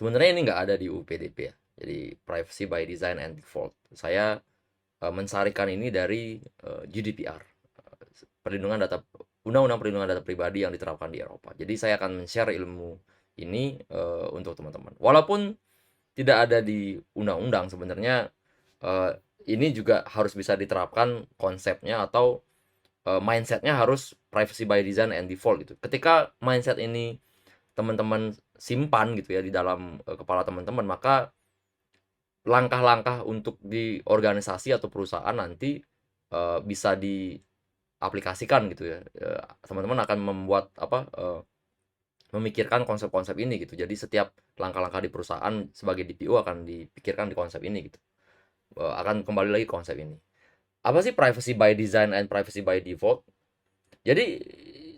Sebenarnya ini nggak ada di UU PDP ya. Jadi Privacy by Design and Default. Saya mensarikan ini dari GDPR, perlindungan data Undang-Undang Perlindungan Data Pribadi yang diterapkan di Eropa. Jadi saya akan men-share ilmu ini untuk teman-teman. Walaupun tidak ada di undang-undang sebenarnya, eh, ini juga harus bisa diterapkan konsepnya atau mindsetnya harus privacy by design and default gitu. Ketika mindset ini teman-teman simpan gitu ya di dalam kepala teman-teman, maka langkah-langkah untuk di organisasi atau perusahaan nanti bisa diaplikasikan gitu ya. Teman-teman akan membuat apa memikirkan konsep-konsep ini gitu. Jadi setiap langkah-langkah di perusahaan sebagai DPO akan dipikirkan di konsep ini gitu. Akan kembali lagi ke konsep ini. Apa sih privacy by design and privacy by default? Jadi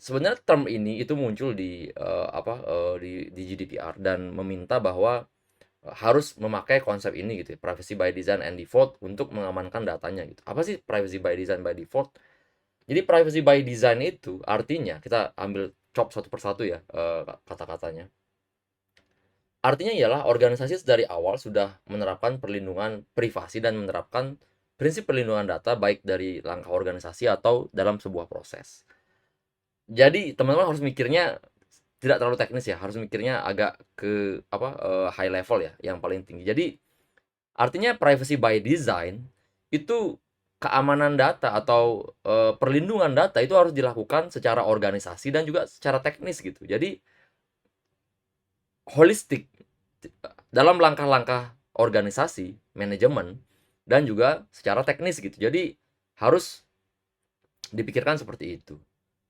sebenarnya term ini itu muncul di di GDPR dan meminta bahwa harus memakai konsep ini gitu ya, privacy by design and default untuk mengamankan datanya gitu. Apa sih privacy by design by default? Jadi privacy by design itu artinya kita ambil chop satu persatu ya kata-katanya. Artinya ialah organisasi dari awal sudah menerapkan perlindungan privasi dan menerapkan prinsip perlindungan data baik dari langkah organisasi atau dalam sebuah proses. Jadi teman-teman harus mikirnya tidak terlalu teknis ya, harus mikirnya agak ke high level ya, yang paling tinggi. Jadi artinya privacy by design itu keamanan data atau perlindungan data itu harus dilakukan secara organisasi dan juga secara teknis gitu. Jadi holistik dalam langkah-langkah organisasi, manajemen, dan juga secara teknis gitu. Jadi harus dipikirkan seperti itu.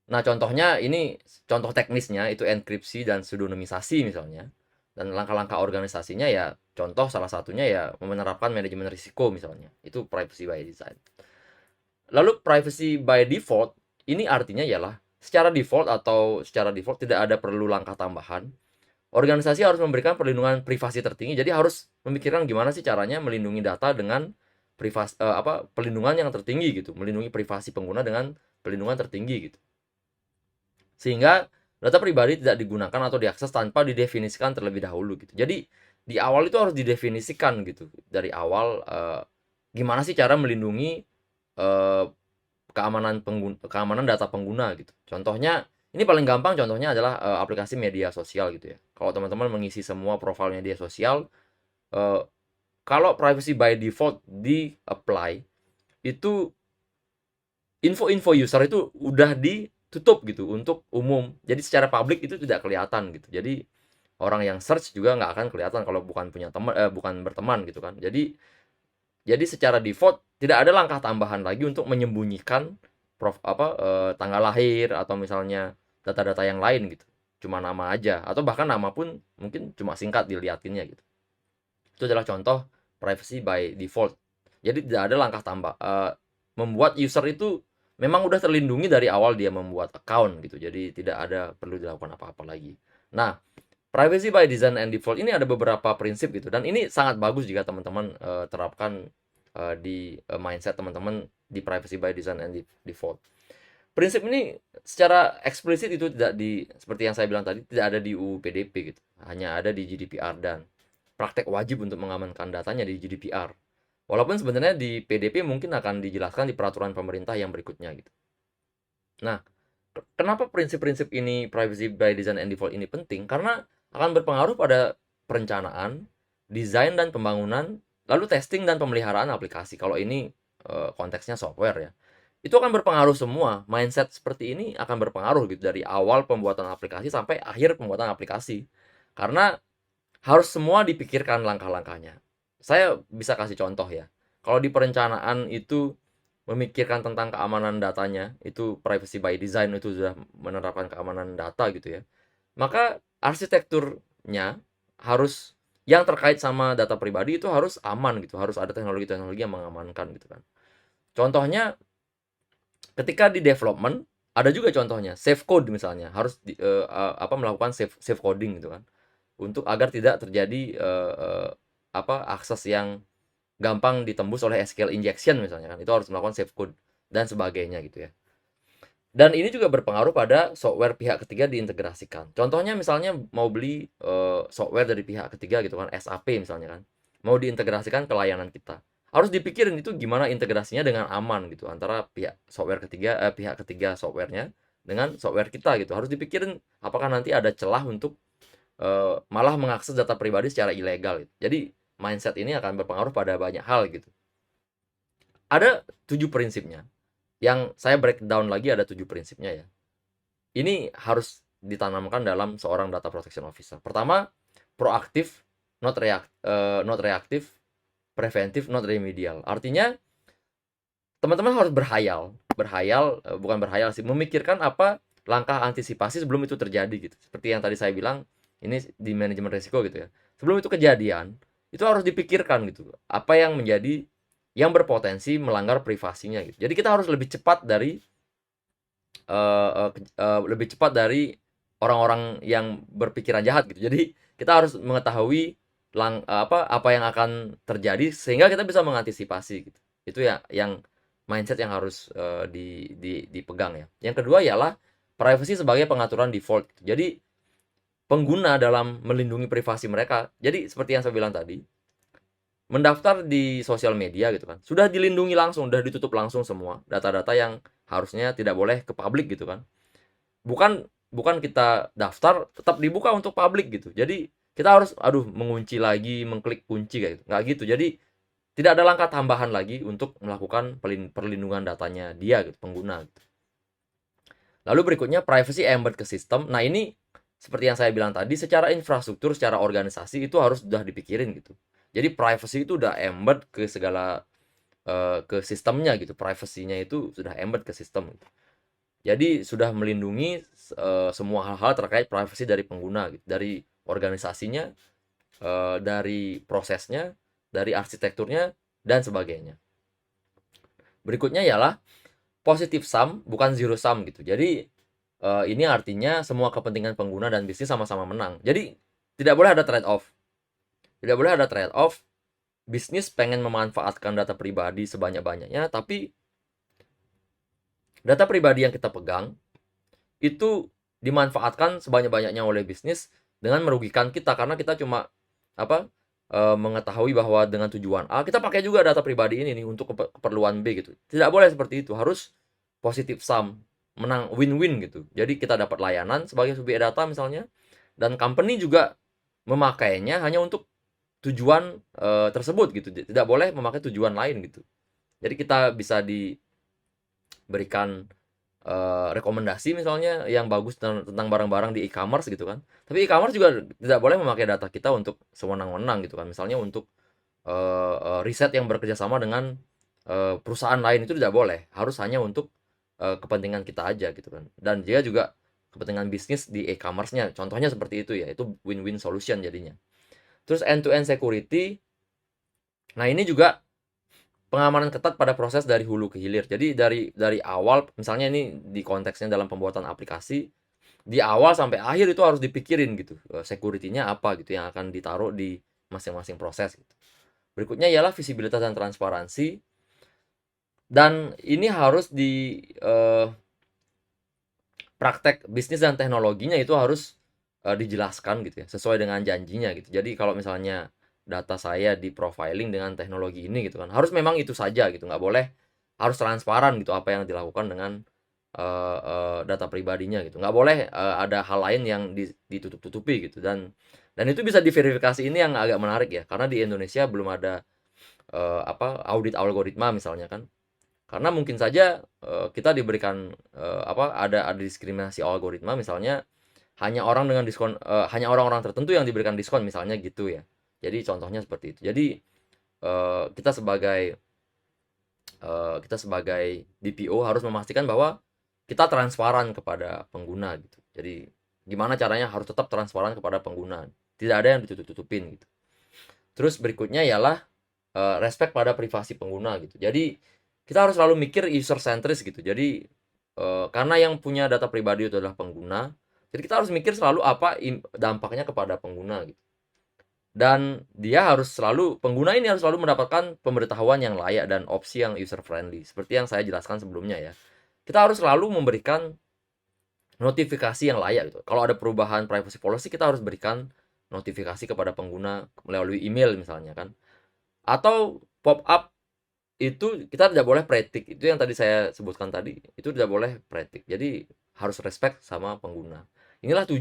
Nah, contohnya ini contoh teknisnya itu enkripsi dan pseudonymisasi misalnya. Dan langkah-langkah organisasinya ya contoh salah satunya ya menerapkan manajemen risiko misalnya. Itu privacy by design. Lalu privacy by default ini artinya ialah secara default tidak ada perlu langkah tambahan. Organisasi harus memberikan perlindungan privasi tertinggi. Jadi harus memikirkan gimana sih caranya melindungi data dengan perlindungan yang tertinggi gitu, melindungi privasi pengguna dengan perlindungan tertinggi gitu. Sehingga data pribadi tidak digunakan atau diakses tanpa didefinisikan terlebih dahulu gitu. Jadi di awal itu harus didefinisikan gitu. Dari awal gimana sih cara melindungi eh, keamanan data pengguna gitu. Contohnya ini paling gampang contohnya adalah aplikasi media sosial gitu ya. Kalau teman-teman mengisi semua profil media sosial, eh, kalau privacy by default di apply itu info-info user itu udah ditutup gitu untuk umum. Jadi secara publik itu tidak kelihatan gitu. Jadi orang yang search juga nggak akan kelihatan kalau bukan punya teman bukan berteman gitu kan. Jadi secara default tidak ada langkah tambahan lagi untuk menyembunyikan tanggal lahir atau misalnya data-data yang lain gitu. Cuma nama aja atau bahkan nama pun mungkin cuma singkat diliatinnya gitu. Itu adalah contoh privacy by default. Jadi tidak ada langkah tambah membuat user itu memang udah terlindungi dari awal dia membuat account gitu. Jadi tidak ada perlu dilakukan apa-apa lagi. Nah, privacy by design and default ini ada beberapa prinsip gitu dan ini sangat bagus jika teman-teman terapkan di mindset teman-teman di privacy by design and default. Prinsip ini secara eksplisit itu tidak di seperti yang saya bilang tadi tidak ada di UU PDP gitu. Hanya ada di GDPR dan praktek wajib untuk mengamankan datanya di GDPR. Walaupun sebenarnya di PDP mungkin akan dijelaskan di peraturan pemerintah yang berikutnya gitu. Nah, kenapa prinsip-prinsip ini privacy by design and default ini penting? Karena akan berpengaruh pada perencanaan, desain dan pembangunan, lalu testing dan pemeliharaan aplikasi. Kalau ini konteksnya software ya. Itu akan berpengaruh semua. Mindset seperti ini akan berpengaruh gitu dari awal pembuatan aplikasi sampai akhir pembuatan aplikasi. Karena harus semua dipikirkan langkah-langkahnya. Saya bisa kasih contoh ya. Kalau di perencanaan itu memikirkan tentang keamanan datanya, itu privacy by design itu sudah menerapkan keamanan data gitu ya. Maka arsitekturnya harus yang terkait sama data pribadi itu harus aman gitu, harus ada teknologi-teknologi yang mengamankan gitu kan. Contohnya ketika di development ada juga contohnya safe code misalnya harus melakukan safe coding gitu kan untuk agar tidak terjadi akses yang gampang ditembus oleh SQL injection misalnya kan itu harus melakukan safe code dan sebagainya gitu ya. Dan ini juga berpengaruh pada software pihak ketiga diintegrasikan. Contohnya misalnya mau beli, software dari pihak ketiga gitu kan, SAP misalnya kan, mau diintegrasikan ke layanan kita. Harus dipikirin itu gimana integrasinya dengan aman gitu, antara pihak ketiga software-nya dengan software kita gitu. Harus dipikirin apakah nanti ada celah untuk, malah mengakses data pribadi secara ilegal gitu. Jadi mindset ini akan berpengaruh pada banyak hal gitu. Ada 7 prinsipnya, yang saya breakdown lagi ada 7 prinsipnya ya. Ini harus ditanamkan dalam seorang data protection officer. Pertama, proaktif, not reaktif, preventif, not remedial. Artinya teman-teman harus bukan berhayal sih, memikirkan apa langkah antisipasi sebelum itu terjadi gitu. Seperti yang tadi saya bilang, ini di manajemen risiko gitu ya. Sebelum itu kejadian, itu harus dipikirkan gitu. Apa yang berpotensi melanggar privasinya gitu. Jadi kita harus lebih cepat dari orang-orang yang berpikiran jahat gitu. Jadi kita harus mengetahui apa yang akan terjadi sehingga kita bisa mengantisipasi gitu. Itu ya yang mindset yang harus dipegang ya. Yang kedua ialah privacy sebagai pengaturan default gitu. Jadi pengguna dalam melindungi privasi mereka. Jadi seperti yang saya bilang tadi, mendaftar di sosial media gitu kan, sudah dilindungi langsung, sudah ditutup langsung semua data-data yang harusnya tidak boleh ke publik gitu kan. Bukan bukan kita daftar tetap dibuka untuk publik gitu. Jadi kita harus mengunci lagi, mengklik kunci kayak gitu. Nggak gitu. Jadi tidak ada langkah tambahan lagi untuk melakukan perlindungan datanya dia gitu, pengguna gitu. Lalu berikutnya privacy embed ke sistem. Nah, ini seperti yang saya bilang tadi, secara infrastruktur, secara organisasi itu harus sudah dipikirin gitu. Jadi privacy itu udah embed ke segala ke sistemnya gitu. Privasinya itu sudah embed ke sistem gitu. Jadi sudah melindungi semua hal-hal terkait privasi dari pengguna gitu. Dari organisasinya, dari prosesnya, dari arsitekturnya dan sebagainya. Berikutnya ialah positive sum bukan zero sum gitu. Jadi ini artinya semua kepentingan pengguna dan bisnis sama-sama menang. Jadi tidak boleh ada trade off. Tidak boleh ada trade off. Bisnis pengen memanfaatkan data pribadi sebanyak-banyaknya, tapi data pribadi yang kita pegang itu dimanfaatkan sebanyak-banyaknya oleh bisnis dengan merugikan kita karena kita cuma mengetahui bahwa dengan tujuan A kita pakai juga data pribadi ini nih untuk keperluan B gitu. Tidak boleh seperti itu, harus positive sum, menang, win-win gitu. Jadi kita dapat layanan sebagai subjek data misalnya, dan company juga memakainya hanya untuk tujuan tersebut gitu. Tidak boleh memakai tujuan lain gitu. Jadi kita bisa diberikan rekomendasi misalnya yang bagus tentang barang-barang di e-commerce gitu kan. Tapi e-commerce juga tidak boleh memakai data kita untuk sewenang-wenang gitu kan. Misalnya untuk riset yang bekerja sama dengan perusahaan lain itu tidak boleh. Harus hanya untuk kepentingan kita aja gitu kan. Dan dia juga kepentingan bisnis di e-commerce-nya. Contohnya seperti itu ya. Itu win-win solution jadinya. Terus end-to-end security. Nah, ini juga pengamanan ketat pada proses dari hulu ke hilir. Jadi dari awal, misalnya ini di konteksnya dalam pembuatan aplikasi, di awal sampai akhir itu harus dipikirin gitu, security-nya apa gitu yang akan ditaruh di masing-masing proses gitu. Berikutnya ialah visibilitas dan transparansi, dan ini harus di praktek bisnis dan teknologinya itu harus dijelaskan gitu ya, sesuai dengan janjinya gitu. Jadi kalau misalnya data saya di-profiling dengan teknologi ini gitu kan, harus memang itu saja gitu, nggak boleh, harus transparan gitu apa yang dilakukan dengan data pribadinya gitu. Nggak boleh ada hal lain yang ditutup-tutupi gitu, dan itu bisa diverifikasi. Ini yang agak menarik ya, karena di Indonesia belum ada audit algoritma misalnya kan. Karena mungkin saja kita diberikan ada diskriminasi algoritma misalnya, hanya orang-orang tertentu yang diberikan diskon misalnya gitu ya. Jadi contohnya seperti itu. Jadi kita sebagai DPO harus memastikan bahwa kita transparan kepada pengguna gitu. Jadi gimana caranya harus tetap transparan kepada pengguna. Tidak ada yang ditutup-tutupin gitu. Terus berikutnya ialah respect pada privasi pengguna gitu. Jadi kita harus selalu mikir user centris gitu. Jadi karena yang punya data pribadi itu adalah pengguna, jadi kita harus mikir selalu apa dampaknya kepada pengguna gitu. Dan pengguna ini harus selalu mendapatkan pemberitahuan yang layak dan opsi yang user friendly. Seperti yang saya jelaskan sebelumnya ya. kita harus selalu memberikan notifikasi yang layak gitu. Kalau ada perubahan privacy policy, kita harus berikan notifikasi kepada pengguna melalui email misalnya kan. Atau pop up itu kita tidak boleh pretik. Itu yang tadi saya sebutkan tadi, itu tidak boleh pretik. Jadi harus respect sama pengguna. Inilah 7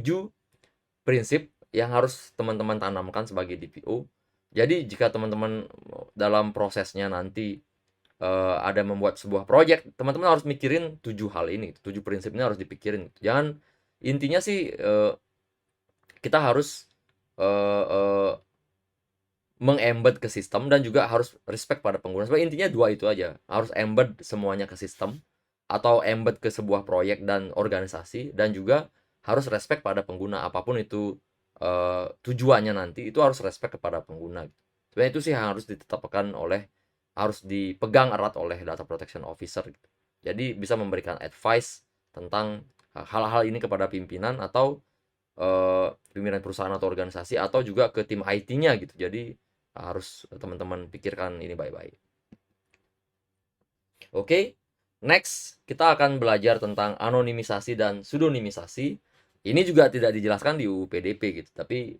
prinsip yang harus teman-teman tanamkan sebagai DPO. Jadi jika teman-teman dalam prosesnya nanti ada membuat sebuah project, teman-teman harus mikirin 7 hal ini, 7 prinsip ini harus dipikirin. Jangan, intinya sih kita harus meng-embed ke sistem dan juga harus respect pada pengguna. Sebenarnya intinya 2 itu aja. Harus embed semuanya ke sistem atau embed ke sebuah proyek dan organisasi, dan juga harus respect pada pengguna. Apapun itu tujuannya nanti, itu harus respect kepada pengguna. Sebenarnya itu sih yang harus ditetapkan oleh, harus dipegang erat oleh data protection officer gitu. Jadi bisa memberikan advice tentang hal-hal ini kepada pimpinan atau pimpinan perusahaan atau organisasi, atau juga ke tim IT-nya gitu. Jadi harus teman-teman pikirkan ini baik-baik. Oke, next kita akan belajar tentang anonimisasi dan pseudonimisasi. Ini juga tidak dijelaskan di UU PDP gitu, tapi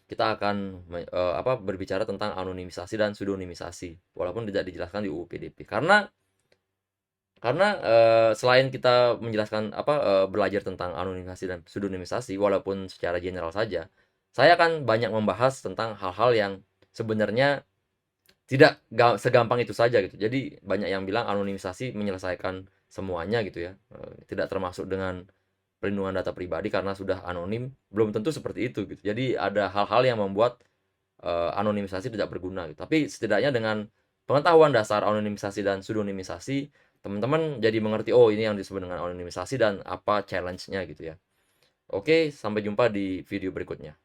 kita akan berbicara tentang anonimisasi dan pseudonimisasi walaupun tidak dijelaskan di UU PDP. Karena selain kita menjelaskan belajar tentang anonimisasi dan pseudonimisasi walaupun secara general saja, saya akan banyak membahas tentang hal-hal yang sebenarnya tidak segampang itu saja gitu. Jadi banyak yang bilang anonimisasi menyelesaikan semuanya gitu ya, tidak termasuk dengan perlindungan data pribadi karena sudah anonim. Belum tentu seperti itu gitu. Jadi ada hal-hal yang membuat anonimisasi tidak berguna gitu. Tapi setidaknya dengan pengetahuan dasar anonimisasi dan pseudonimisasi, teman-teman jadi mengerti, oh ini yang disebut dengan anonimisasi dan apa challenge-nya gitu ya. Oke, sampai jumpa di video berikutnya.